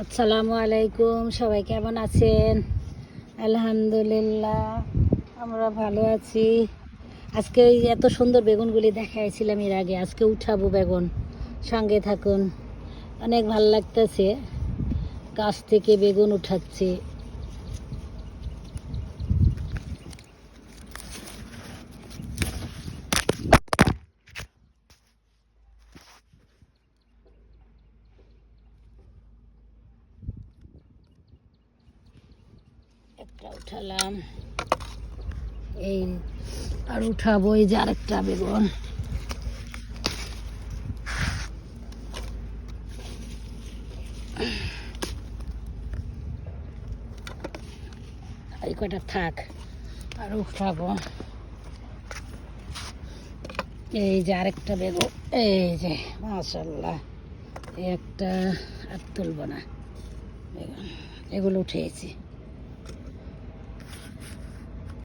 আসসালামু আলাইকুম, সবাই কেমন আছেন? আলহামদুলিল্লাহ, আমরা ভালো আছি। আজকে এই এত সুন্দর বেগুনগুলি দেখাইছিলাম এর আগে, আজকে উঠাবো বেগুন। সঙ্গে থাকুন, অনেক ভালো লাগতেছে। গাছ থেকে বেগুন উঠাচ্ছে। একটা উঠালাম, এই আর উঠাবো। এই যে আরেকটা বেগুন। এই কটা থাক, আর উঠাবো। এই যে আরেকটা বেগুন, এই যে মাশাআল্লাহ, একটা আর তুলবো না বেগুন, এগুলো উঠেছি।